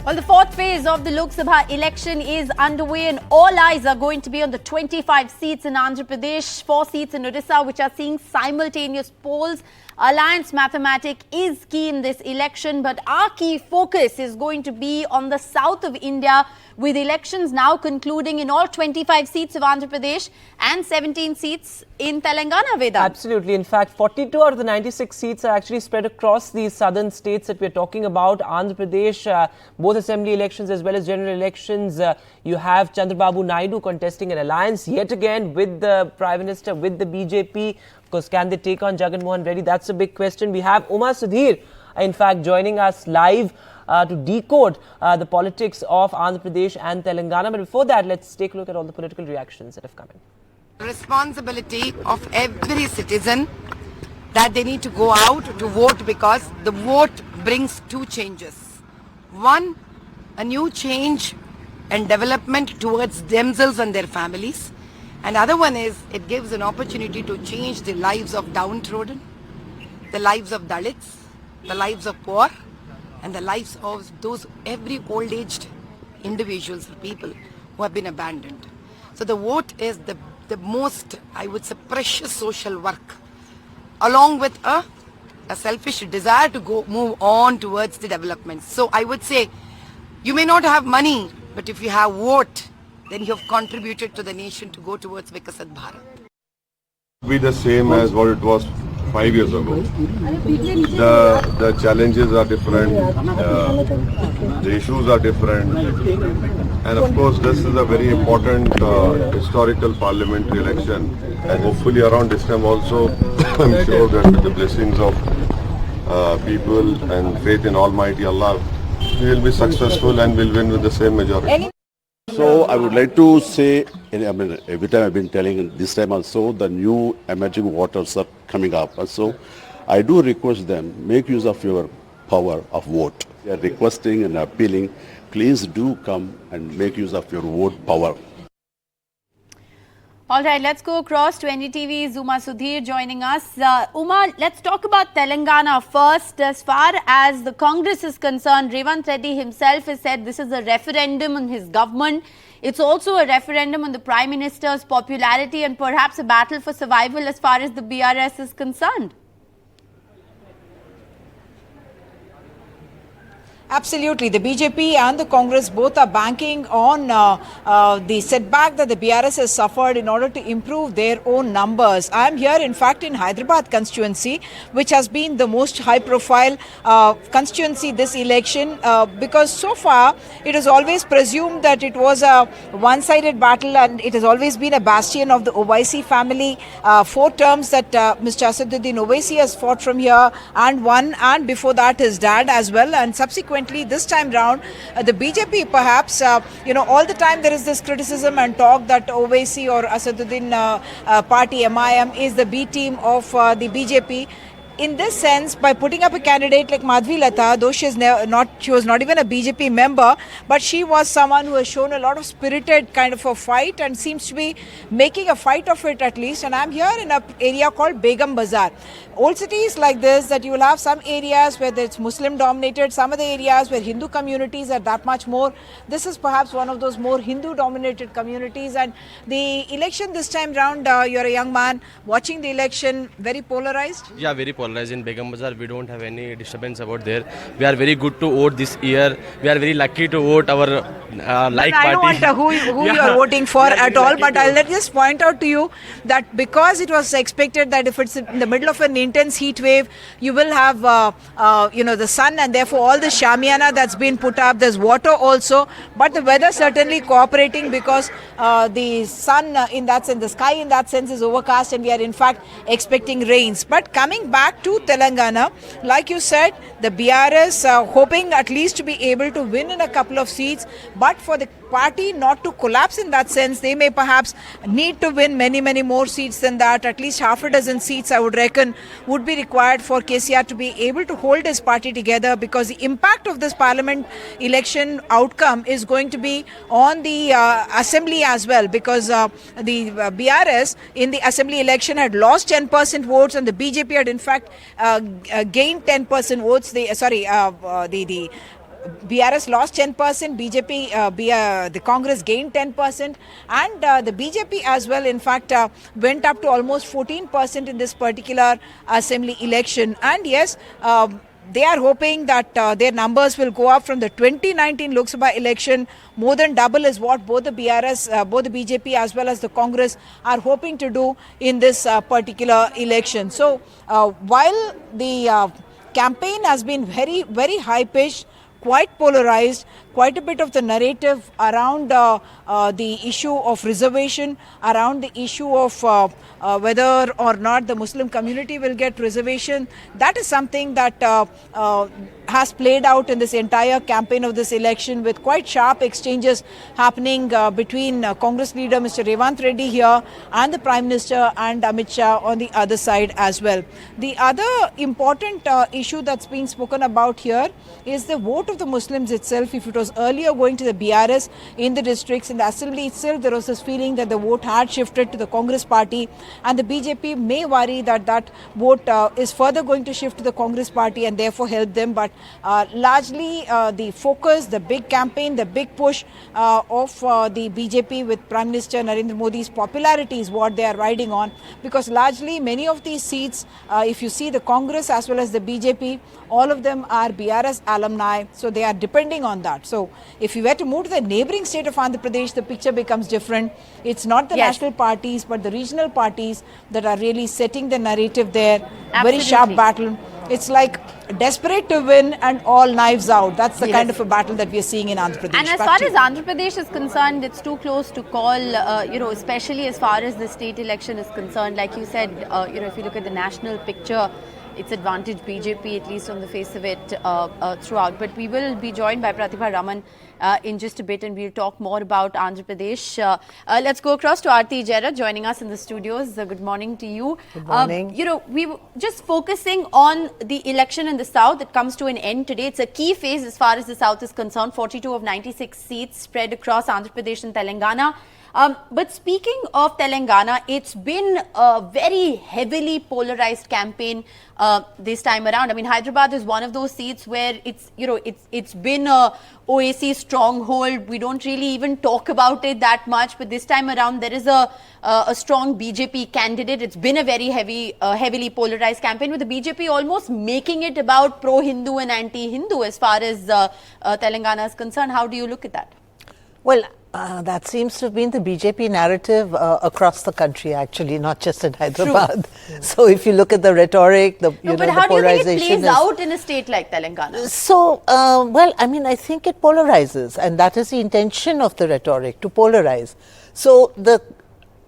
Well, the fourth phase of the Lok Sabha election is underway and all eyes are going to be on the 25 seats in Andhra Pradesh, 4 seats in Odisha, which are seeing simultaneous polls. Alliance Mathematic is key in this election, but our key focus is going to be on the south of India, with elections now concluding in all 25 seats of Andhra Pradesh and 17 seats in Telangana, Vedant. Absolutely. In fact, 42 out of the 96 seats are actually spread across these southern states that we're talking about. Andhra Pradesh, both assembly elections as well as general elections. You have Chandrababu Naidu contesting an alliance yet again with the Prime Minister, with the BJP. Of course, can they take on Jagan Mohan Reddy? That's a big question. We have Uma Sudhir, in fact, joining us live to decode the politics of Andhra Pradesh and Telangana. But before that, let's take a look at all the political reactions that have come in. Responsibility of every citizen that they need to go out to vote, because the vote brings two changes. One, a new change and development towards themselves and their families. And other one is, it gives an opportunity to change the lives of downtrodden, the lives of Dalits, the lives of poor, and the lives of those every old-aged individuals or people who have been abandoned. So the vote is the most, I would say, precious social work, along with a selfish desire to move on towards the development. So I would say, you may not have money, but if you have vote, then you have contributed to the nation to go towards Vikasat Bharat. Be the same as what it was 5 years ago. The challenges are different, the issues are different, and of course this is a very important historical parliamentary election, and hopefully around this time also I'm sure that with the blessings of people and faith in Almighty Allah, we will be successful and will win with the same majority. So I would like to say, every time I've been telling, this time also, the new emerging waters are coming up. So I do request them, make use of your power of vote. They are requesting and appealing, please do come and make use of your vote power. All right, let's go across to NDTV's Uma Sudhir joining us. Uma, let's talk about Telangana first. As far as the Congress is concerned, Revanth Reddy himself has said this is a referendum on his government. It's also a referendum on the Prime Minister's popularity and perhaps a battle for survival as far as the BRS is concerned. Absolutely. The BJP and the Congress both are banking on the setback that the BRS has suffered in order to improve their own numbers. I am here, in fact, in Hyderabad constituency, which has been the most high-profile constituency this election, because so far it is always presumed that it was a one-sided battle, and it has always been a bastion of the Owaisi family. 4 terms that Mr. Asaduddin Owaisi has fought from here and won, and before that his dad as well, and subsequently this time round, the BJP perhaps, all the time there is this criticism and talk that Owaisi or Asaduddin party MIM is the B team of the BJP. In this sense, by putting up a candidate like Madhvi Lata, though she was not even a BJP member, but she was someone who has shown a lot of spirited kind of a fight and seems to be making a fight of it at least. And I'm here in an area called Begum Bazaar. Old cities like this, that you will have some areas where it's Muslim dominated, some of the areas where Hindu communities are that much more. This is perhaps one of those more Hindu dominated communities. And the election this time round, you're a young man watching the election, very polarized? Yeah, very polarized. In Begum Bazaar, we don't have any disturbance about there. We are very good to vote this year. We are very lucky to vote our like party. I don't want who you are voting for at all, but I'll just point out to you that because it was expected that if it's in the middle of an intense heat wave, you will have the sun, and therefore all the shamiana that's been put up, there's water also, but the weather certainly cooperating, because the sun in that sense, the sky in that sense is overcast, and we are in fact expecting rains. But coming back to Telangana, like you said, the BRS hoping at least to be able to win in a couple of seats, but for the party not to collapse in that sense, they may perhaps need to win many more seats than that. At least half a dozen seats, I would reckon, would be required for KCR to be able to hold his party together, because the impact of this parliament election outcome is going to be on the assembly as well, because the BRS in the assembly election had lost 10% votes, and the BJP had in fact gained 10% votes. The BRS lost 10%, the Congress gained 10%, and the BJP as well, in fact, went up to almost 14% in this particular assembly election. And yes, they are hoping that their numbers will go up from the 2019 Lok Sabha election. More than double is what both the BJP as well as the Congress are hoping to do in this particular election. So while the campaign has been very, very high-pitched, quite polarized, quite a bit of the narrative around the issue of reservation, around the issue of whether or not the Muslim community will get reservation. That is something that has played out in this entire campaign of this election, with quite sharp exchanges happening between Congress leader Mr. Revanth Reddy here and the Prime Minister and Amit Shah on the other side as well. The other important issue that's been spoken about here is the vote of the Muslims itself. If it was earlier going to the BRS in the districts, in the assembly itself, there was this feeling that the vote had shifted to the Congress party, and the BJP may worry that that vote is further going to shift to the Congress party and therefore help them. But largely the focus, the big campaign, the big push of the BJP with Prime Minister Narendra Modi's popularity is what they are riding on, because largely many of these seats, if you see the Congress as well as the BJP, all of them are BRS alumni, so they are depending on that. So if you were to move to the neighboring state of Andhra Pradesh, the picture becomes different. It's not the national parties but the regional parties that are really setting the narrative there. Very sharp battle. It's like desperate to win and all knives out. That's the kind of a battle that we are seeing in Andhra Pradesh. And as far as Andhra Pradesh is concerned, it's too close to call, especially as far as the state election is concerned. Like you said, if you look at the national picture, it's advantage BJP, at least on the face of it, throughout. But we will be joined by Pratibha Raman in just a bit, and we'll talk more about Andhra Pradesh. Let's go across to Aarti Jaira joining us in the studios. Good morning to you. Good morning. We were just focusing on the election in the South. It comes to an end today. It's a key phase as far as the South is concerned. 42 of 96 seats spread across Andhra Pradesh and Telangana. But speaking of Telangana, it's been a very heavily polarized campaign this time around. I mean, Hyderabad is one of those seats where it's been a OAC stronghold. We don't really even talk about it that much, but this time around there is a strong BJP candidate. It's been a very heavily polarized campaign, with the BJP almost making it about pro-Hindu and anti-Hindu as far as Telangana is concerned. How do you look at that? Well, that seems to have been the BJP narrative across the country, actually, not just in Hyderabad. So if you look at the rhetoric, the but the how do you think it plays is out in a state like Telangana? So, well, I mean, I think it polarizes, and that is the intention of the rhetoric, to polarize. So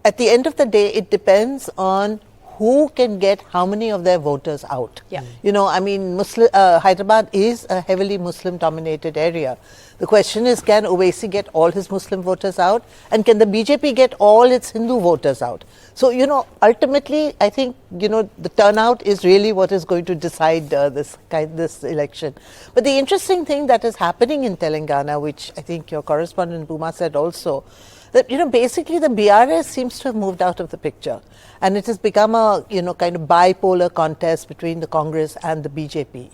at the end of the day, it depends on who can get how many of their voters out. Yeah. I mean, Hyderabad is a heavily Muslim-dominated area. The question is, can Owaisi get all his Muslim voters out? And can the BJP get all its Hindu voters out? So, ultimately, I think, the turnout is really what is going to decide this election. But the interesting thing that is happening in Telangana, which I think your correspondent Bhuma said also, that, basically the BRS seems to have moved out of the picture. And it has become a, kind of bipolar contest between the Congress and the BJP,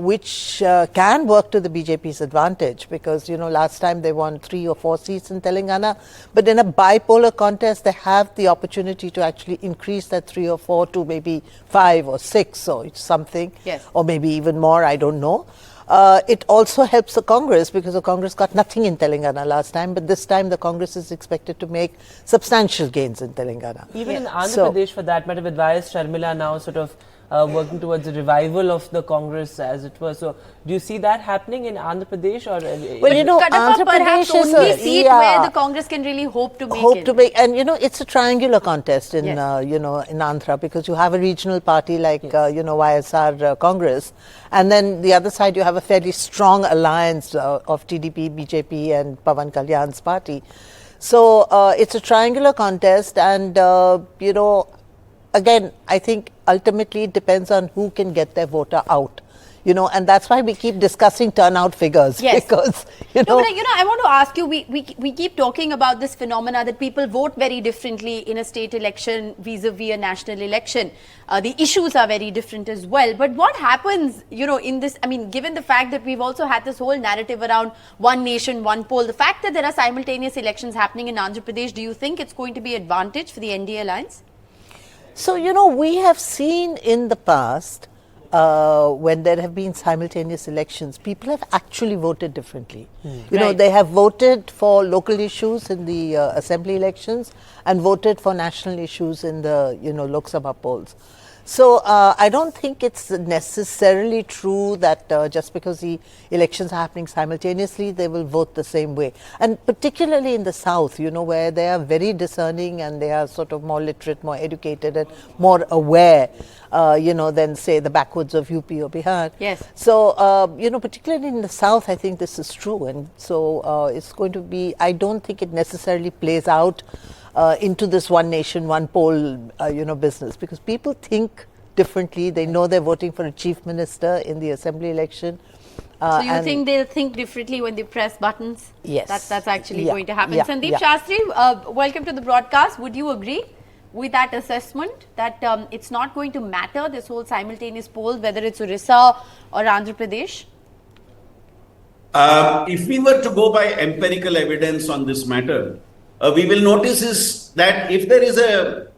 which can work to the BJP's advantage, because, last time they won 3 or 4 seats in Telangana. But in a bipolar contest, they have the opportunity to actually increase that 3 or 4 to maybe 5 or 6 or something, or maybe even more, I don't know. It also helps the Congress, because the Congress got nothing in Telangana last time, but this time the Congress is expected to make substantial gains in Telangana. Even in Andhra Pradesh, for that matter, with YS Sharmila now sort of working towards a revival of the Congress, as it were. So, do you see that happening in Andhra Pradesh? Or well, Andhra perhaps Pradesh is only seat where the Congress can really hope to make. And it's a triangular contest in in Andhra, because you have a regional party like YSR Congress, and then the other side you have a fairly strong alliance of TDP, BJP, and Pawan Kalyan's party. So it's a triangular contest, and again, I think ultimately it depends on who can get their voter out. You know, and that's why we keep discussing turnout figures. Yes. Because, you No, know. but I want to ask you, we keep talking about this phenomena that people vote very differently in a state election vis-a-vis a national election. The issues are very different as well. But what happens, in this, given the fact that we've also had this whole narrative around one nation, one poll, the fact that there are simultaneous elections happening in Andhra Pradesh, do you think it's going to be advantage for the NDA alliance? So, we have seen in the past, when there have been simultaneous elections, people have actually voted differently. Right. They have voted for local issues in the assembly elections and voted for national issues in the, Lok Sabha polls. So, I don't think it's necessarily true that just because the elections are happening simultaneously, they will vote the same way. And particularly in the South, where they are very discerning and they are sort of more literate, more educated and more aware, than say the backwoods of UP or Bihar. Yes. So, particularly in the South, I think this is true. And so, it's going to be, I don't think it necessarily plays out into this one nation, one poll, business, because people think differently. They know they're voting for a chief minister in the assembly election. So you think they'll think differently when they press buttons? Yes. That's actually Yeah. going to happen. Yeah. Sandeep Yeah. Shastri, welcome to the broadcast. Would you agree with that assessment that it's not going to matter, this whole simultaneous polls, whether it's Orissa or Andhra Pradesh? If we were to go by empirical evidence on this matter, we will notice is that if there is a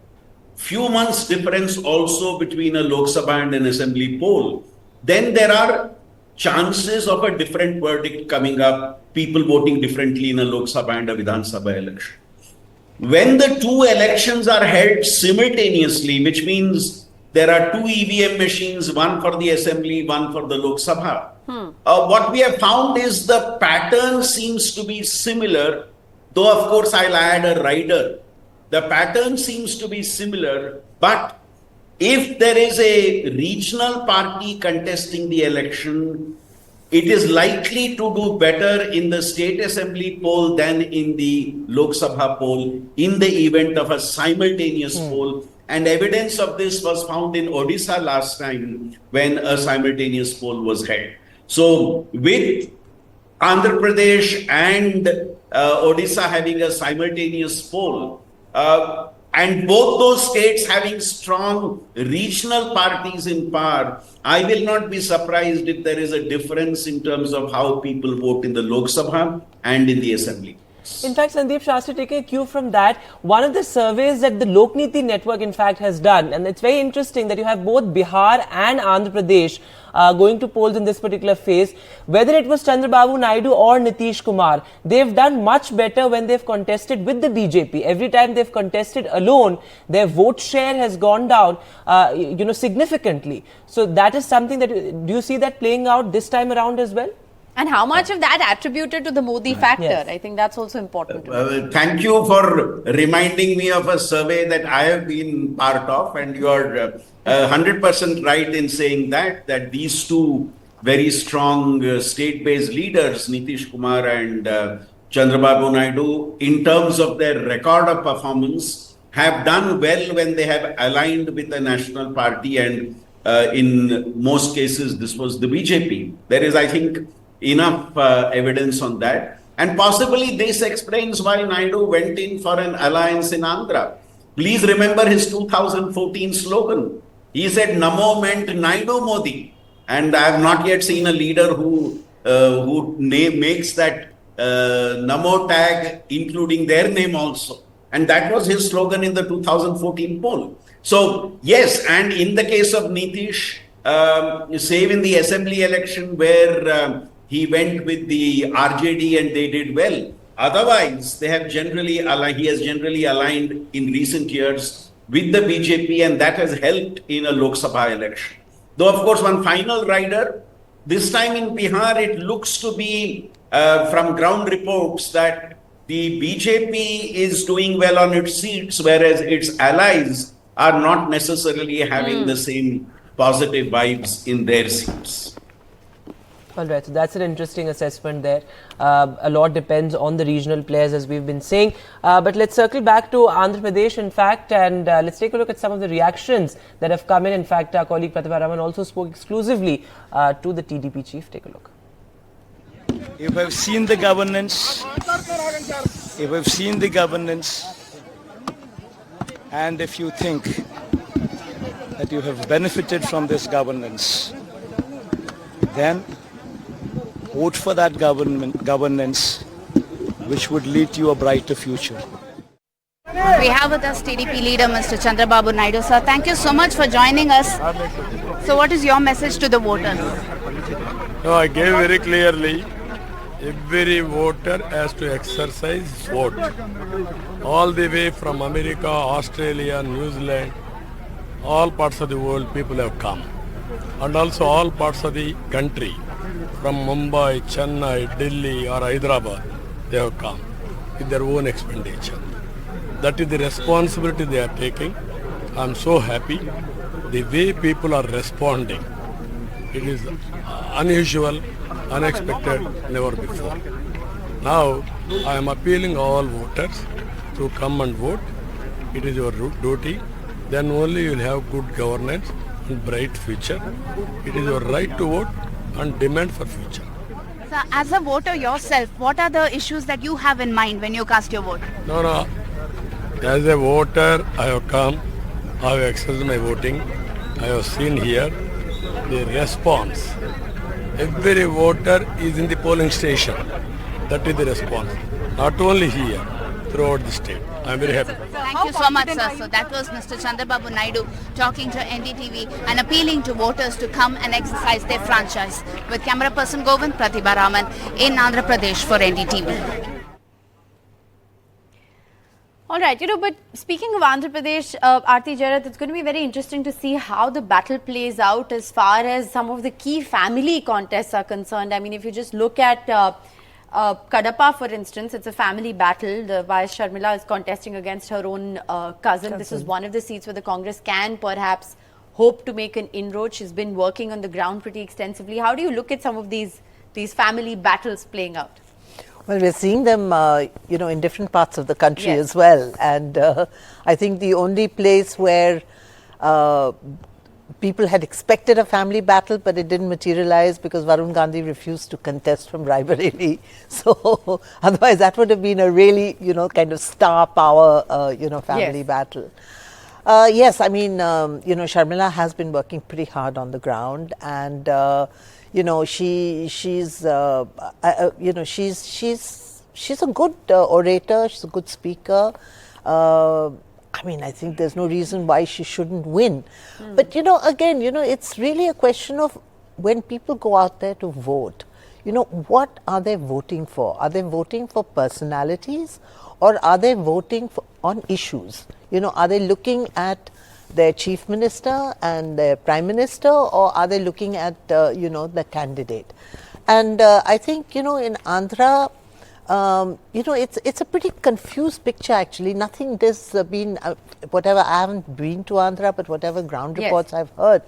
few months difference also between a Lok Sabha and an assembly poll, then there are chances of a different verdict coming up, people voting differently in a Lok Sabha and a Vidhan Sabha election. When the two elections are held simultaneously, which means there are two EVM machines, one for the assembly, one for the Lok Sabha, what we have found is the pattern seems to be similar, though of course I'll add a rider. The pattern seems to be similar, but if there is a regional party contesting the election, it is likely to do better in the state assembly poll than in the Lok Sabha poll in the event of a simultaneous poll. And evidence of this was found in Odisha last time when a simultaneous poll was held. So with Andhra Pradesh and Odisha having a simultaneous poll, and both those states having strong regional parties in power, I will not be surprised if there is a difference in terms of how people vote in the Lok Sabha and in the Assembly. In fact, Sandeep Shastri, taking a cue from that, one of the surveys that the Lokniti network in fact has done, and it's very interesting that you have both Bihar and Andhra Pradesh going to polls in this particular phase. Whether it was Chandrababu Naidu or Nitish Kumar, they've done much better when they've contested with the BJP. Every time they've contested alone, their vote share has gone down, significantly. So that is something that, do you see that playing out this time around as well? And how much of that attributed to the Modi factor? Yes. I think that's also important. To know. Thank you for reminding me of a survey that I have been part of, and you are 100% right in saying that these two very strong state-based leaders, Nitish Kumar and Chandrababu Naidu, in terms of their record of performance, have done well when they have aligned with a national party, and in most cases this was the BJP. There is, I think, enough evidence on that. And possibly this explains why Naidu went in for an alliance in Andhra. Please remember his 2014 slogan. He said, Namo meant Naidu Modi. And I have not yet seen a leader who makes that Namo tag, including their name also. And that was his slogan in the 2014 poll. So, yes, and in the case of Nitish, save in the assembly election where he went with the RJD and they did well. Otherwise, he has generally aligned in recent years with the BJP, and that has helped in a Lok Sabha election. Though, of course, one final rider, this time in Bihar, it looks to be from ground reports that the BJP is doing well on its seats, whereas its allies are not necessarily having the same positive vibes in their seats. All right, so that's an interesting assessment there. A lot depends on the regional players, as we've been saying. But let's circle back to Andhra Pradesh, in fact, and let's take a look at some of the reactions that have come in. In fact, our colleague Pratibha Raman also spoke exclusively to the TDP chief. Take a look. If I've seen the governance, and if you think that you have benefited from this governance, then vote for that governance which would lead to a brighter future. We have with us TDP leader Mr. Chandrababu Naidu. Sir, thank you so much for joining us. So what is your message to the voters? No, I gave very clearly, every voter has to exercise vote. All the way from America, Australia, New Zealand, all parts of the world people have come. And also all parts of the country, from Mumbai, Chennai, Delhi or Hyderabad, they have come with their own expenditure. That is the responsibility they are taking. I am so happy the way people are responding. It is unusual, unexpected, never before. Now, I am appealing all voters to come and vote. It is your duty. Then only you will have good governance and bright future. It is your right to vote and demand for future. Sir, as a voter yourself, what are the issues that you have in mind when you cast your vote? No. As a voter, I have come. I have exercised my voting. I have seen here the response. Every voter is in the polling station. That is the response. Not only here, throughout the state. I am very happy. Thank you so much, sir. So that was Mr. Chandrababu Naidu talking to NDTV and appealing to voters to come and exercise their franchise. With camera person Govind, Pratibha Raman in Andhra Pradesh for NDTV. All right, but speaking of Andhra Pradesh, Aarti Jairath, it's going to be very interesting to see how the battle plays out as far as some of the key family contests are concerned. I mean, if you just look at Kadapa, for instance, it's a family battle. The Vice Sharmila is contesting against her own cousin. This is one of the seats where the Congress can perhaps hope to make an inroad. She's been working on the ground pretty extensively. How do you look at some of these family battles playing out? Well, we're seeing them, in different parts of the country Yes. as well. And I think the only place where people had expected a family battle, but it didn't materialize because Varun Gandhi refused to contest from Raebareli. So otherwise, that would have been a really, kind of star power, family Yes. battle. Yes, I mean, Sharmila has been working pretty hard on the ground, and she's a good orator. She's a good speaker. I mean, I think there's no reason why she shouldn't win. But again, it's really a question of when people go out there to vote. What are they voting for? Are they voting for personalities, or are they voting on issues? Are they looking at their chief minister and their prime minister, or are they looking at the candidate? And I think in Andhra, it's a pretty confused picture actually. Nothing there's been whatever, I haven't been to Andhra, but whatever ground Yes. reports I've heard,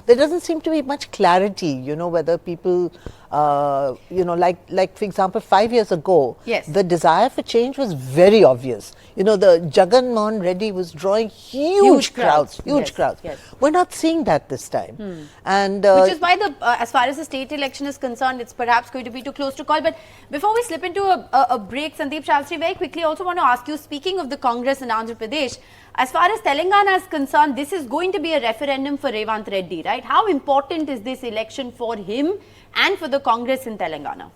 there doesn't seem to be much clarity. Whether people like for example 5 years ago, Yes. the desire for change was very obvious. The Jagan Mohan Reddy was drawing huge crowds. Yes. We're not seeing that this time. And Which is why as far as the state election is concerned, it's perhaps going to be too close to call. But before we slip into a break, Sandeep Shastri, very quickly, I also want to ask you, speaking of the Congress in Andhra Pradesh, as far as Telangana is concerned, this is going to be a referendum for Revant Reddy, right? How important is this election for him and for the Congress in Telangana?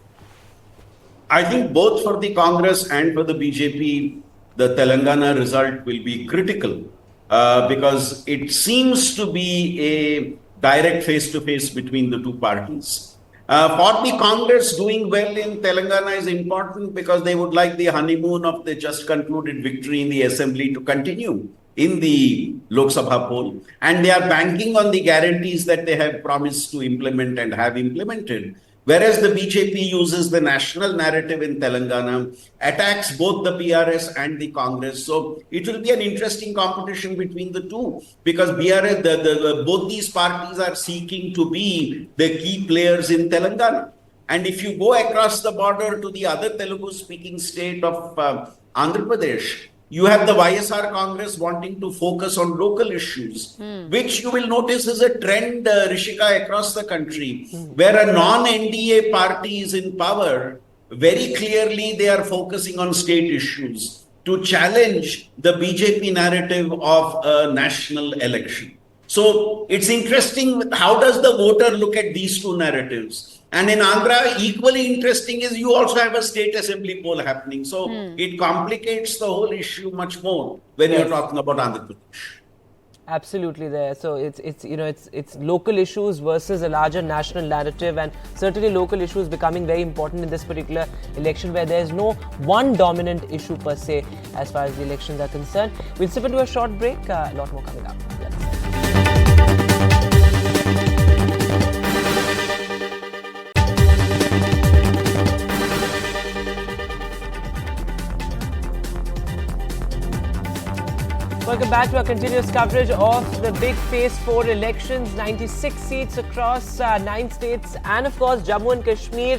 I think both for the Congress and for the BJP, the Telangana result will be critical because it seems to be a direct face-to-face between the two parties. For the Congress, doing well in Telangana is important because they would like the honeymoon of the just concluded victory in the assembly to continue in the Lok Sabha poll. And they are banking on the guarantees that they have promised to implement and have implemented. Whereas the BJP uses the national narrative in Telangana, attacks both the PRS and the Congress. So it will be an interesting competition between the two because BRS, both these parties are seeking to be the key players in Telangana. And if you go across the border to the other Telugu-speaking state of Andhra Pradesh, you have the YSR Congress wanting to focus on local issues, which you will notice is a trend, Rishika, across the country, where a non-NDA party is in power. Very clearly, they are focusing on state issues to challenge the BJP narrative of a national election. So it's interesting, how does the voter look at these two narratives? And in Andhra, equally interesting is you also have a state assembly poll happening. So it complicates the whole issue much more when you're talking about Andhra Pradesh. Absolutely there. So it's local issues versus a larger national narrative, and certainly local issues becoming very important in this particular election, where there's no one dominant issue per se as far as the elections are concerned. We'll step into a short break. A lot more coming up. Welcome back to our continuous coverage of the big Phase 4 elections. 96 seats across 9 states, and of course Jammu and Kashmir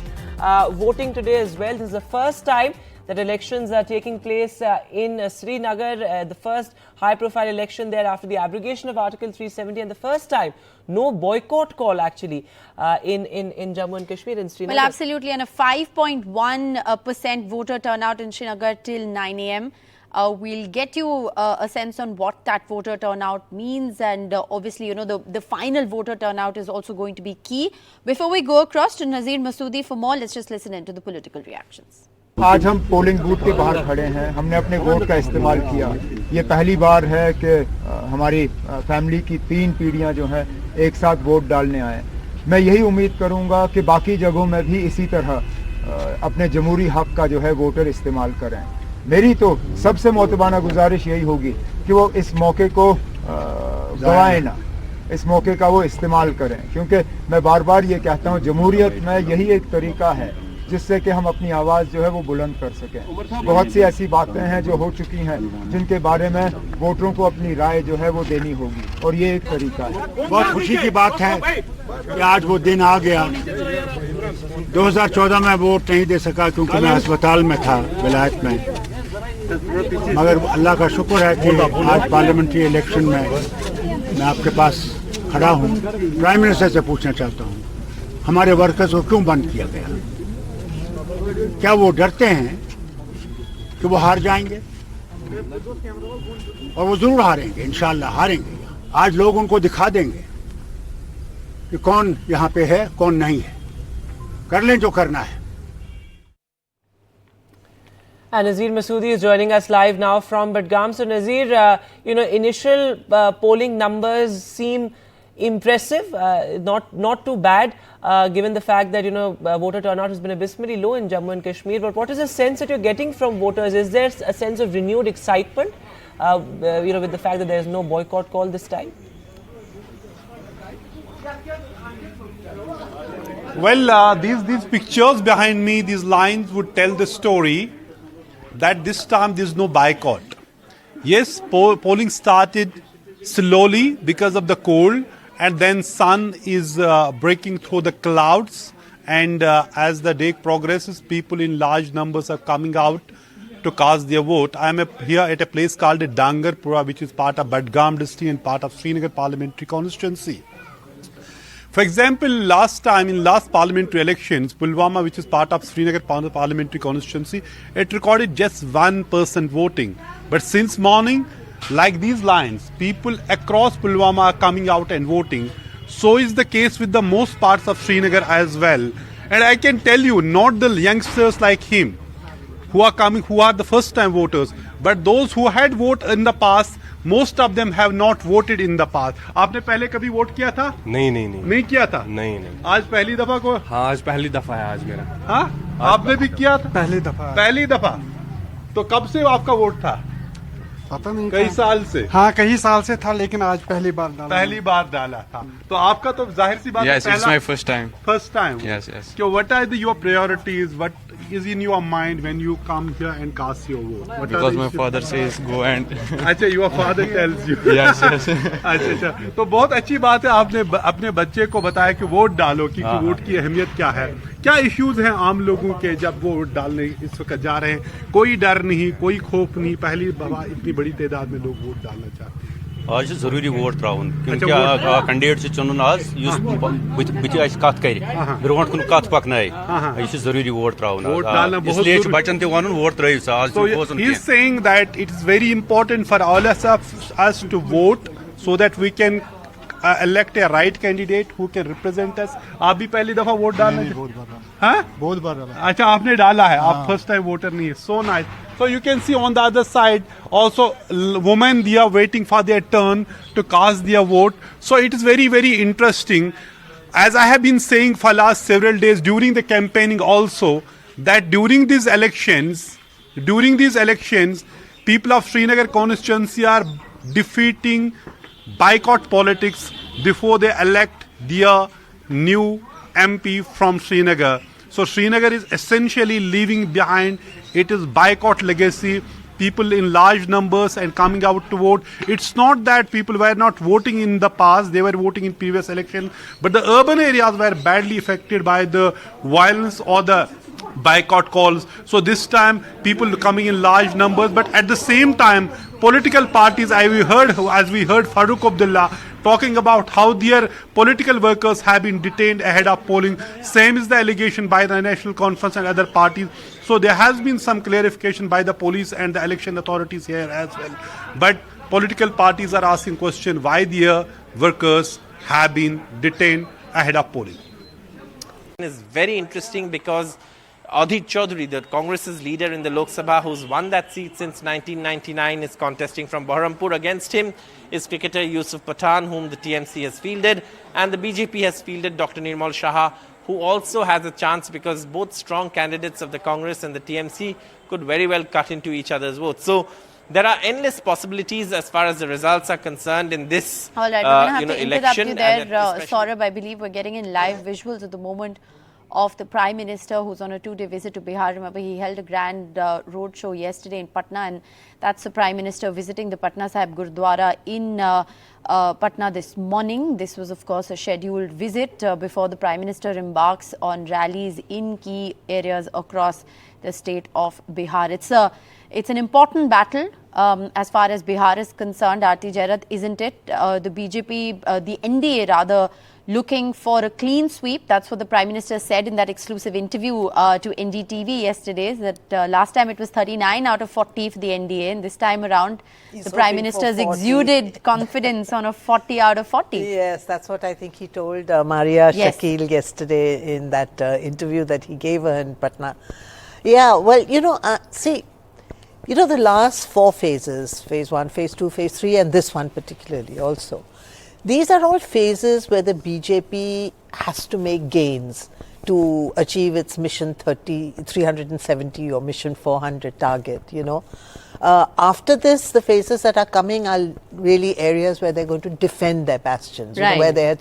voting today as well. This is the first time that elections are taking place in Srinagar, the first high-profile election there after the abrogation of Article 370, and the first time no boycott call actually in Jammu and Kashmir, in Srinagar. Well, absolutely, and a 5.1% voter turnout in Srinagar till 9 a.m. We'll get you a sense on what that voter turnout means, and obviously, the final voter turnout is also going to be key. Before we go across to Nazir Masoodi for more, let's just listen into the political reactions. आज हम polling booth के बाहर खड़े हैं, हमने अपने vote का इस्तेमाल किया। ये पहली बार है कि हमारी फैमिली की 3 पीढ़ियां जो हैं एक साथ वोट डालने आए। मैं यही उम्मीद करूंगा कि बाकी जगहों में भी इसी तरह अपने जमहूरी हक का जो है वोटर इस्तेमाल करें। मेरी तो सबसे मोतबाना गुजारिश यही होगी कि वो इस मौके को गवाएं ना, इस मौके का वो इस्तेमाल करें, क्योंकि मैं बार बार ये कहता हूँ जमहूरियत में यही एक तरीका है जिससे कि हम अपनी आवाज़ जो है वो बुलंद कर सकें। बहुत सी ऐसी बातें हैं जो हो चुकी हैं जिनके बारे में वोटरों को अपनी राय जो है वो देनी होगी, और ये एक तरीका है। बहुत खुशी की बात है कि आज वो दिन आ गया। 2014 में वोट नहीं दे सका क्योंकि मैं अस्पताल में था विलायत में, मगर अल्लाह का शुक्र है कि आज पार्लियामेंट्री इलेक्शन में मैं आपके पास खड़ा हूँ। प्राइम मिनिस्टर से पूछना चाहता हूँ, हमारे वर्कर्स को क्यों बंद किया गया? क्या वो डरते हैं कि वो हार जाएंगे? और वो जरूर हारेंगे, इंशाल्लाह हारेंगे। आज लोग उनको दिखा देंगे कि कौन यहाँ पे है, कौन नहीं है। कर लें जो करना है। And Nazir Masoodi is joining us live now from Budgam. So Nazir, initial polling numbers seem impressive, not too bad, given the fact that voter turnout has been abysmally low in Jammu and Kashmir. But what is the sense that you're getting from voters? Is there a sense of renewed excitement, with the fact that there is no boycott call this time? Well, these pictures behind me, these lines would tell the story that this time there is no boycott. Yes, polling started slowly because of the cold, and then sun is breaking through the clouds, and as the day progresses, people in large numbers are coming out to cast their vote. I am here at a place called Dangarpura, which is part of Budgam district and part of Srinagar parliamentary constituency. For example, last parliamentary elections, Pulwama, which is part of Srinagar parliamentary constituency, it recorded just 1% voting. But since morning, like these lines, people across Pulwama are coming out and voting. So is the case with the most parts of Srinagar as well. And I can tell you, not the youngsters like him who are coming, who are the first time voters, but those who had voted in the past, most of them have not voted in the past. आपने पहले कभी vote किया था? नहीं किया था? नहीं। आज पहली दफा को? हाँ, आज पहली दफा है आज मेरा। हाँ, आपने भी किया था? पहली दफा। तो कब से आपका वोट था? पता नहीं। कई साल से? हाँ, कई साल से था, लेकिन आज पहली बार डाला था। तो आपका तो जाहिर सी बात है। Yes, it's my first time. First time. Yes. So what are your priorities? What is in your mind when you come here and cast your vote? What are Because the my issues? father says go and अच्छा, your father tells you. Yes, yes. अच्छा, तो बहुत अच्छी बात है, आपने अपने बच्चे को बताया कि वोट डालो, क्योंकि हाँ, वोट की अहमियत क्या है। क्या इश्यूज हैं आम लोगों के जब वो वोट डालने इस वक्त जा रहे हैं? कोई डर नहीं, कोई खौफ नहीं, पहली बार इतनी बड़ी तादाद में लोग वोट डालना चाहते हैं। आज जरूरी वोट त्राउन क्योंकि अच्छा, कैंडिडेट चुन आज बत कत कर ब्रोह कुन कत पकन यह जरूरी वोट त्राउन इसलिए बचन तक वन वोट त्रव आज So he is saying that it is very important for all us to vote so that we can elect a right candidate who can represent us. आप भी पहली दफा वोट डालना बहुत बार अच्छा, आपने डाला है, आप फर्स्ट टाइम वोटर नहीं है। So nice. So you can see on the other side also women, they are waiting for their turn to cast their vote. So it is very, very interesting. As I have been saying for last several days during the campaigning also, that during these elections, people of Srinagar constituency are defeating boycott politics before they elect their new MP from Srinagar. So Srinagar is essentially leaving behind its boycott legacy, people in large numbers and coming out to vote. It's not that people were not voting in the past, they were voting in previous election, but the urban areas were badly affected by the violence or the boycott calls. So this time people coming in large numbers, but at the same time political parties, as we heard Farooq Abdullah talking about how their political workers have been detained ahead of polling. Same is the allegation by the National Conference and other parties. So there has been some clarification by the police and the election authorities here as well. But political parties are asking question why their workers have been detained ahead of polling. It's very interesting because Adhit Chaudhary, the Congress's leader in the Lok Sabha, who's won that seat since 1999, is contesting from Berhampur. Against him is cricketer Yusuf Pathan, whom the TMC has fielded, and the BJP has fielded Dr. Nirmal Shah, who also has a chance because both strong candidates of the Congress and the TMC could very well cut into each other's votes. So there are endless possibilities as far as the results are concerned in this All right, we're going to have to election. interrupt you there, Saurabh. I believe we're getting in live visuals at the moment of the Prime Minister who's on a two-day visit to Bihar. Remember, he held a grand road show yesterday in Patna, and that's the Prime Minister visiting the Patna Sahib Gurdwara in Patna this morning. This was, of course, a scheduled visit before the Prime Minister embarks on rallies in key areas across the state of Bihar. It's an important battle as far as Bihar is concerned, Aarti Jairat, isn't it? The BJP, the NDA rather, looking for a clean sweep. That's what the Prime Minister said in that exclusive interview to NDTV yesterday, that last time it was 39 out of 40 for the NDA, and this time around the Prime Minister has exuded confidence on a 40 out of 40. Yes, that's what I think he told Maria Shakil yesterday in that interview that he gave her in Patna. Yeah, well, see, the last four phases, phase 1, phase 2, phase 3, and this one particularly also, these are all phases where the BJP has to make gains to achieve its mission 370 or mission 400 target, After this, the phases that are coming are really areas where they're going to defend their bastions, where they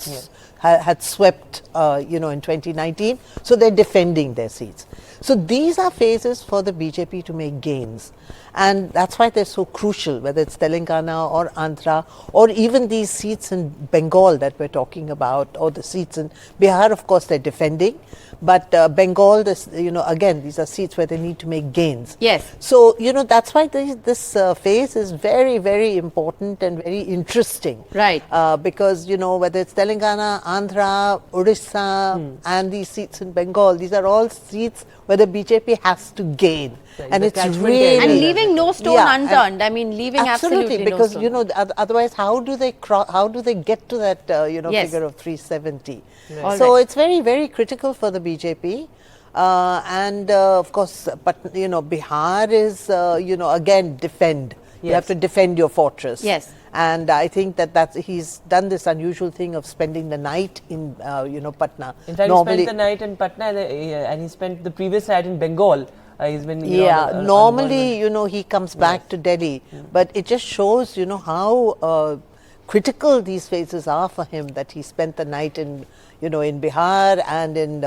had swept, in 2019. So they're defending their seats. So these are phases for the BJP to make gains. And that's why they're so crucial, whether it's Telangana or Andhra, or even these seats in Bengal that we're talking about, or the seats in Bihar, of course, they're defending. But Bengal, again, these are seats where they need to make gains. Yes. So, that's why this phase is very, very important and very interesting. Right. Because, whether it's Telangana, Andhra, Odisha, and these seats in Bengal, these are all seats where the BJP has to gain. And it's really... And leaving no stone unturned. I mean, leaving absolutely because, no stone. otherwise, how do they get to that, figure of 370? Right. So it's very, very critical for the BJP. Of course, but, Bihar is, again, defend. You have to defend your fortress. Yes. And I think that he's done this unusual thing of spending the night in, Patna. In fact, he spent the night in Patna and he spent the previous night in Bengal. He's been, normally, he comes back to Delhi. But it just shows, how critical these phases are for him, that he spent the night in, in Bihar and in,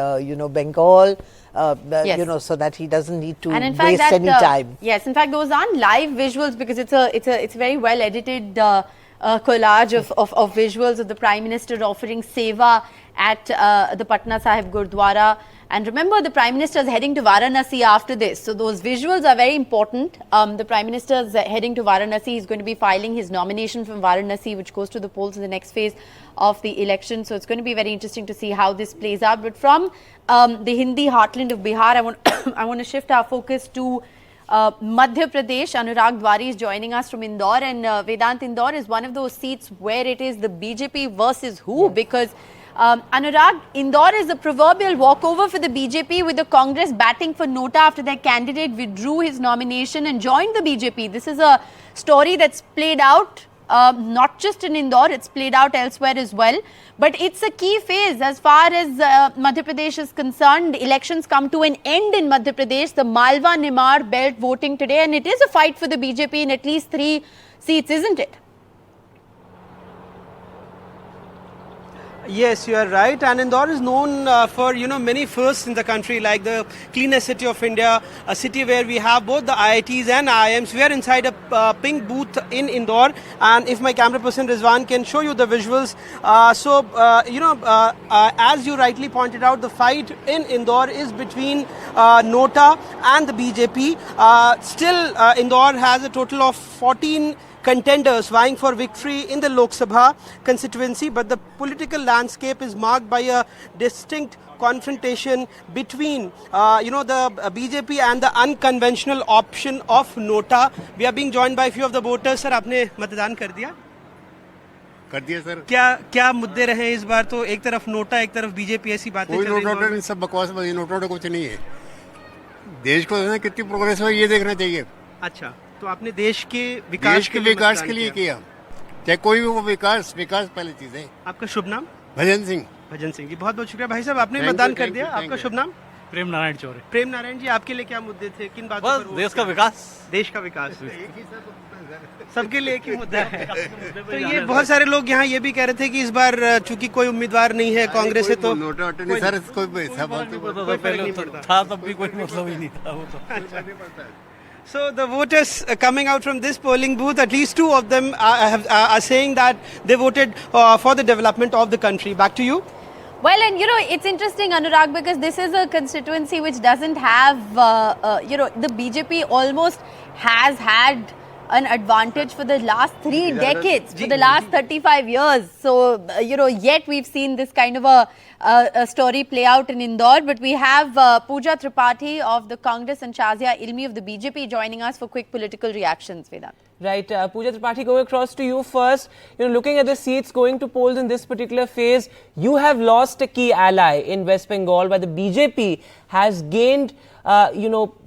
Bengal, Yes. so that he doesn't need to And in fact, waste any time. Yes, in fact, those aren't live visuals because it's a very well edited collage of visuals of the Prime Minister offering seva at the Patna Sahib Gurdwara. And remember, the Prime Minister is heading to Varanasi after this. So those visuals are very important. The Prime Minister is heading to Varanasi. He's going to be filing his nomination from Varanasi, which goes to the polls in the next phase of the election. So it's going to be very interesting to see how this plays out. But from the Hindi heartland of Bihar, I want to shift our focus to Madhya Pradesh. Anurag Dwari is joining us from Indore, and Vedant, Indore is one of those seats where it is the BJP versus who, because Anurag, Indore is a proverbial walkover for the BJP, with the Congress batting for Nota after their candidate withdrew his nomination and joined the BJP. This is a story that's played out not just in Indore, it's played out elsewhere as well. But it's a key phase as far as Madhya Pradesh is concerned. Elections come to an end in Madhya Pradesh, the Malwa-Nimar belt voting today, and it is a fight for the BJP in at least 3 seats, isn't it? Yes, you are right. And Indore is known for, many firsts in the country, like the cleanest city of India, a city where we have both the IITs and IIMs. We are inside a pink booth in Indore. And if my camera person Rizwan can show you the visuals. As you rightly pointed out, the fight in Indore is between Nota and the BJP. Indore has a total of 14 contenders vying for victory in the Lok Sabha constituency, but the political landscape is marked by a distinct confrontation between the BJP and the unconventional option of Nota. We are being joined by a few of the voters. Sir, आपने मतदान कर दिया? कर दिया sir. क्या मुद्दे रहे इस बार? तो एक तरफ नोटा, एक तरफ बीजेपी, ऐसी बातें कोई नोटा नहीं, सब बकवास, नोटा कुछ नहीं है। देश को कितनी प्रोग्रेस हुई ये देखना चाहिए। अच्छा, तो आपने देश के विकास के लिए किया, चाहे कोई भी वो विकास पहली चीज है। आपका शुभ नाम? भजन सिंह। भजन सिंह जी, बहुत बहुत शुक्रिया भाई साहब, आपने मतदान कर दिया। आपका शुभ नाम? प्रेम नारायण चौरे। प्रेम नारायण जी, आपके लिए क्या मुद्दे थे, किन बातों पर? देश का विकास। देश का विकास, सबके लिए एक ही मुद्दा है। तो ये बहुत सारे लोग यहाँ ये भी कह रहे थे कि इस बार चूंकि कोई उम्मीदवार नहीं है कांग्रेस से, तो नोटा नहीं सर, कोई फर्क नहीं पड़ता था, तब भी कोई मतलब ही नहीं था वो तो। So the voters coming out from this polling booth, at least 2 of them are saying that they voted for the development of the country. Back to you. Well, and it's interesting, Anurag, because this is a constituency which doesn't have, the BJP almost has had an advantage for the last 3 decades, for the last 35 years. So, yet we've seen this kind of a story play out in Indore. But we have Pooja Tripathi of the Congress and Shazia Ilmi of the BJP joining us for quick political reactions, Vedant. Right, Pooja Tripathi, going across to you first. Looking at the seats going to polls in this particular phase, you have lost a key ally in West Bengal, while the BJP has gained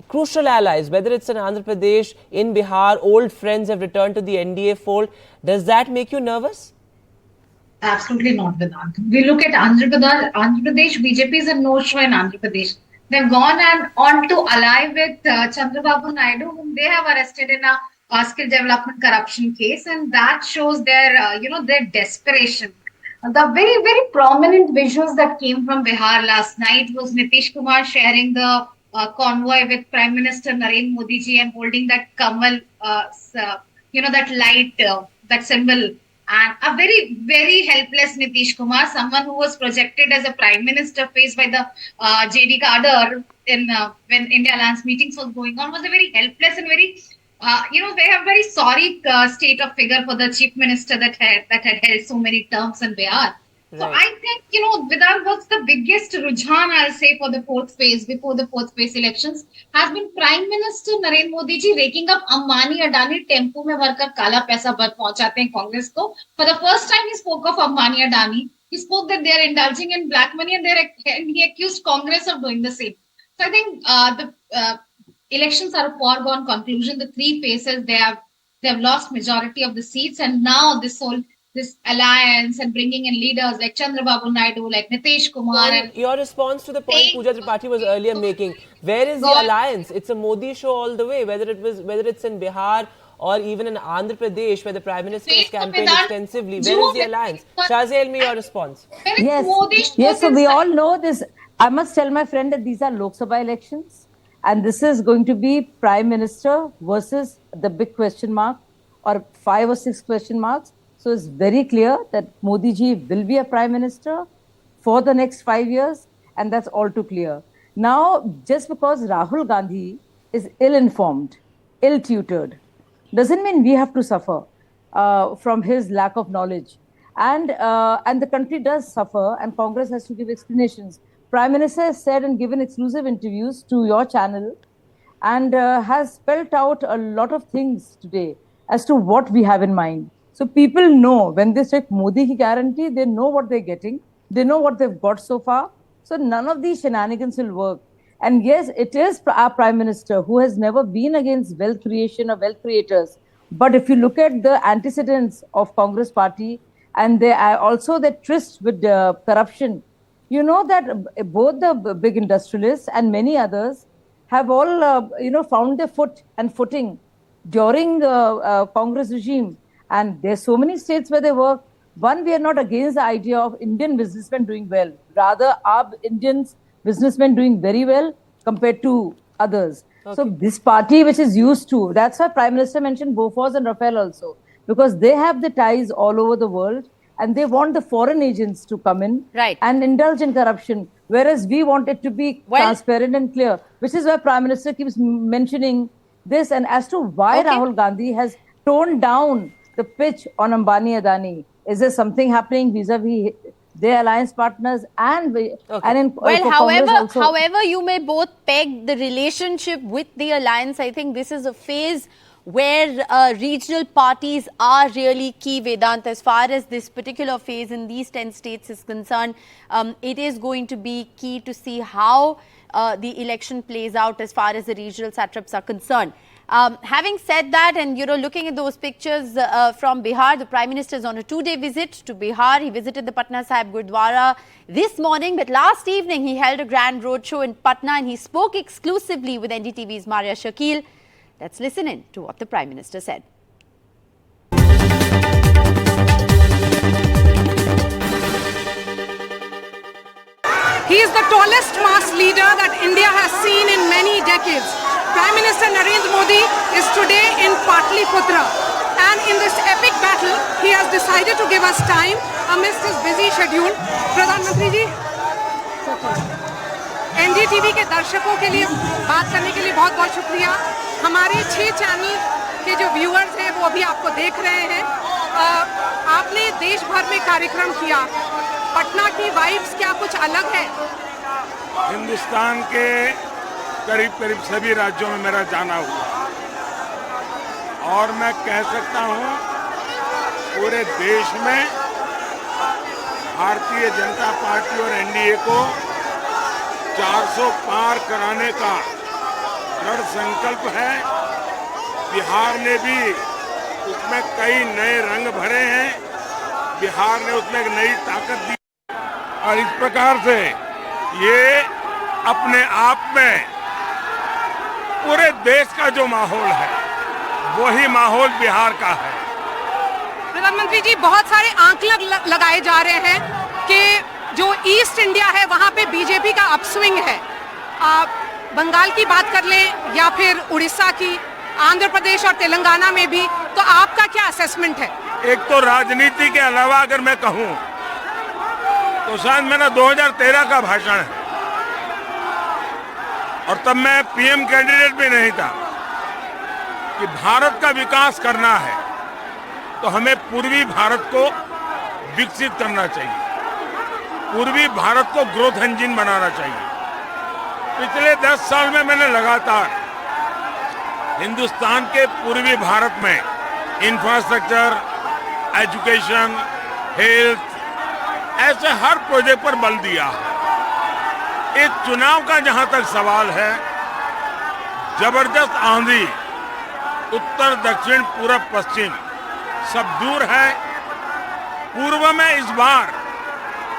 crucial allies, whether it's in Andhra Pradesh, in Bihar, old friends have returned to the NDA fold. Does that make you nervous? Absolutely not, Vedant. We look at Andhra Pradesh, BJP is a no-show in Andhra Pradesh. They've gone on to ally with Chandrababu Naidu, whom they have arrested in a skill development corruption case, and that shows their, their desperation. The very, very prominent visuals that came from Bihar last night was Nitish Kumar sharing the convoy with Prime Minister Narendra Modi ji and holding that Kamal, that light, that symbol. And a very, very helpless Nitish Kumar, someone who was projected as a Prime Minister faced by the JD Kader when India Alliance meetings was going on, was a very helpless and very, they have very sorry state of figure for the Chief Minister that had held so many terms in Bihar. Right. So I think, Vedant, what's the biggest rujhan, I'll say, for the fourth phase, before the fourth phase elections, has been Prime Minister Narendra Modi ji raking up Ambani Adani tempo mein bharkar kala paisa pahunchate hain Congress ko. For the first time, he spoke of Ambani Adani. He spoke that they are indulging in black money, and he accused Congress of doing the same. So I think the elections are a foregone conclusion. The 3 phases, they have lost majority of the seats, and now this alliance and bringing in leaders like Chandrababu Naidu, like Nitish Kumar. And your response to the point Pooja Tripathi was earlier making, where is the alliance? It's a Modi show all the way, whether it's in Bihar or even in Andhra Pradesh, where the Prime Minister has campaigned extensively. Where is the alliance? Shazeel, your response. Yes, so we all know this. I must tell my friend that these are Lok Sabha elections, and this is going to be Prime Minister versus the big question mark, or 5 or 6 question marks. So it's very clear that Modi ji will be a Prime Minister for the next 5 years, and that's all too clear. Now, just because Rahul Gandhi is ill-informed, ill-tutored, doesn't mean we have to suffer from his lack of knowledge. And the country does suffer, and Congress has to give explanations. Prime Minister has said and given exclusive interviews to your channel, and has spelled out a lot of things today as to what we have in mind. So people know when they check Modi ki guarantee, they know what they're getting. They know what they've got so far. So none of these shenanigans will work. And yes, it is our Prime Minister who has never been against wealth creation or wealth creators. But if you look at the antecedents of Congress party, and they are also the tryst with corruption, you know that both the big industrialists and many others have all, found their footing during Congress regime. And there's so many states where they work. One, we are not against the idea of Indian businessmen doing well. Rather, our Indians businessmen doing very well compared to others. Okay. So this party, which is used to, that's why Prime Minister mentioned Bofors and Rafale also, because they have the ties all over the world, and they want the foreign agents to come in and indulge in corruption, whereas we want it to be transparent and clear, which is why Prime Minister keeps mentioning this. And as to why Rahul Gandhi has toned down the pitch on Ambani Adani, is there something happening vis-a-vis their alliance partners and in however you may both peg the relationship with the alliance, I think this is a phase where regional parties are really key, Vedant. As far as this particular phase in these 10 states is concerned, it is going to be key to see how the election plays out as far as the regional satraps are concerned. Having said that, and looking at those pictures from Bihar, the Prime Minister is on a 2-day visit to Bihar. He visited the Patna Sahib Gurdwara this morning, but last evening he held a grand roadshow in Patna, and he spoke exclusively with NDTV's Maria Shakil. Let's listen in to what the Prime Minister said. He is the tallest mass leader that India has seen in many decades. Prime Minister Narendra Modi is today in Patliputra, and in this epic battle, he has decided to give us time amidst his busy schedule. Pradhan Mantri ji, NDTV के दर्शकों के लिए बात करने के लिए बहुत-बहुत शुक्रिया. हमारे 6 चैनल के जो व्यूअर्स हैं वो अभी आपको देख रहे हैं. आपने देश भर में कार्यक्रम किया. पटना की वाइब्स क्या कुछ अलग है? हिंदुस्तान के करीब सभी राज्यों में मेरा जाना हुआ, और मैं कह सकता हूं पूरे देश में भारतीय जनता पार्टी और एनडीए को 400 पार कराने का दृढ़ संकल्प है. बिहार ने भी उसमें कई नए रंग भरे हैं. बिहार ने उसमें एक नई ताकत दी, और इस प्रकार से ये अपने आप में पूरे देश का जो माहौल है वही माहौल बिहार का है. प्रधानमंत्री जी, बहुत सारे आंकड़े लगाए जा रहे हैं कि जो ईस्ट इंडिया है वहां पे बीजेपी का अपस्विंग है. बंगाल की बात कर लें या फिर उड़ीसा की, आंध्र प्रदेश और तेलंगाना में भी, तो आपका क्या असेसमेंट है? एक तो राजनीति के अलावा अगर मैं कहूं तो शायद मेरा 2013 का भाषण है, और तब मैं पीएम कैंडिडेट भी नहीं था, कि भारत का विकास करना है तो हमें पूर्वी भारत को विकसित करना चाहिए, पूर्वी भारत को ग्रोथ इंजन बनाना चाहिए. पिछले 10 साल में मैंने लगातार हिंदुस्तान के पूर्वी भारत में इंफ्रास्ट्रक्चर, एजुकेशन, हेल्थ, ऐसे हर प्रोजेक्ट पर बल दिया है. इस चुनाव का जहां तक सवाल है, जबरदस्त आंधी उत्तर, दक्षिण, पूरब, पश्चिम सब दूर है. पूर्व में इस बार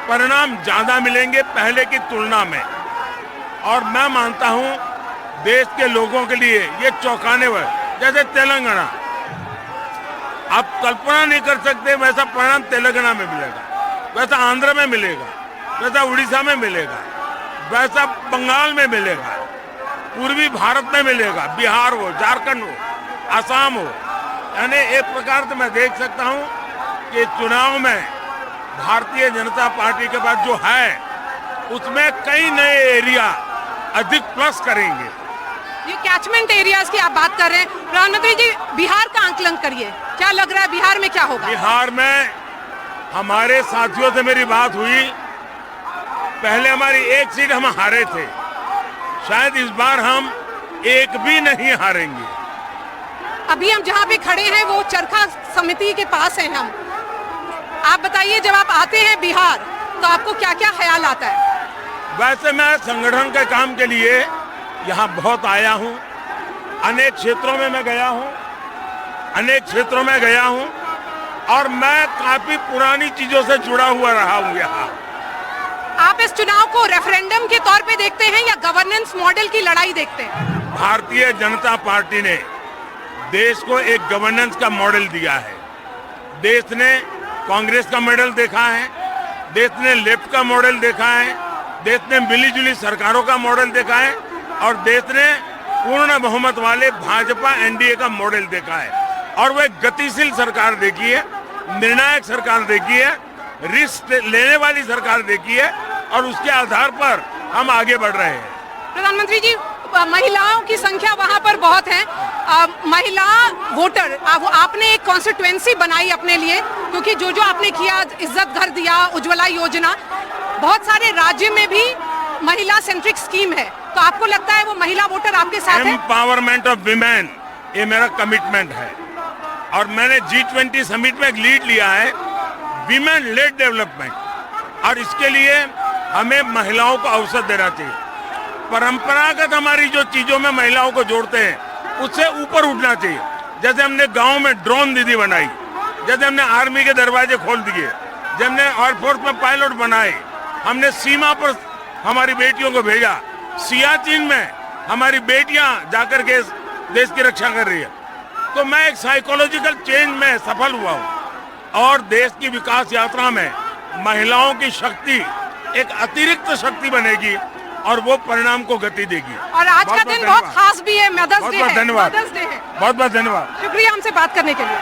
परिणाम ज्यादा मिलेंगे पहले की तुलना में, और मैं मानता हूं देश के लोगों के लिए ये चौंकाने वाला, जैसे तेलंगाना आप कल्पना नहीं कर सकते वैसा परिणाम तेलंगाना में मिलेगा, वैसा आंध्र में मिलेगा, वैसा उड़ीसा में मिलेगा, वैसा बंगाल में मिलेगा, पूर्वी भारत में मिलेगा, बिहार हो, झारखंड हो, असम हो। यानी एक प्रकार से मैं देख सकता हूं कि चुनाव में भारतीय जनता पार्टी के पास जो है उसमें कई नए एरिया अधिक प्लस करेंगे। ये कैचमेंट एरियाज की आप बात कर रहे हैं, प्रधानमंत्री जी बिहार का आंकलन करिए, क्या लग रहा है बिहार में क्या होगा? बिहार में हमारे साथियों से मेरी बात हुई, पहले हमारी एक सीट हम हारे थे, शायद इस बार हम एक भी नहीं हारेंगे। अभी हम जहाँ पे खड़े हैं वो चरखा समिति के पास हैं हम। आप बताइए जब आप आते हैं बिहार तो आपको क्या क्या ख्याल आता है? वैसे मैं संगठन के काम के लिए यहाँ बहुत आया हूँ, अनेक क्षेत्रों में मैं गया हूँ, और मैं काफी पुरानी चीजों से जुड़ा हुआ रहा हूँ यहाँ। आप इस चुनाव को रेफरेंडम के तौर पे देखते हैं या गवर्नेंस मॉडल की लड़ाई देखते हैं? भारतीय जनता पार्टी ने देश को एक गवर्नेंस का मॉडल दिया है। देश ने कांग्रेस का मॉडल देखा है, देश ने लेफ्ट का मॉडल देखा है, देश ने मिलीजुली सरकारों का मॉडल देखा है, और देश ने पूर्ण बहुमत वाले भाजपा एनडीए का मॉडल देखा है। और वह गतिशील सरकार देखी है, निर्णायक सरकार देखी है, रिस्क लेने वाली सरकार देखी है, और उसके आधार पर हम आगे बढ़ रहे हैं। प्रधानमंत्री जी महिलाओं की संख्या वहाँ पर बहुत है, महिला वोटर आपने एक कॉन्स्टिट्यूएंसी बनाई अपने लिए, क्योंकि जो आपने किया, इज्जत घर दिया, उज्ज्वला योजना, बहुत सारे राज्य में भी महिला सेंट्रिक स्कीम है, तो आपको लगता है वो महिला वोटर आपके साथ है? एम्पावरमेंट ऑफ विमेन, ये मेरा कमिटमेंट है, और मैंने G20 समिट में एक लीड लिया है, विमेन लेड डेवलपमेंट, और इसके लिए हमें महिलाओं को अवसर देना चाहिए। परंपरागत हमारी जो चीजों में महिलाओं को जोड़ते हैं उससे ऊपर उठना चाहिए। जैसे हमने गांव में ड्रोन दीदी बनाई, जैसे हमने आर्मी के दरवाजे खोल दिए, जैसे हमने एयरफोर्स में पायलट बनाए, हमने सीमा पर हमारी बेटियों को भेजा, सियाचिन में हमारी बेटियां जाकर के देश की रक्षा कर रही है। तो मैं एक साइकोलॉजिकल चेंज में सफल हुआ हूँ, और देश की विकास यात्रा में महिलाओं की शक्ति एक अतिरिक्त शक्ति बनेगी, और वो परिणाम को गति देगी। और आज का दिन बहुत खास भी है, मदर्स डे है। धन्यवाद, मदर्स डे है। बहुत बहुत धन्यवाद, शुक्रिया हमसे बात करने के लिए।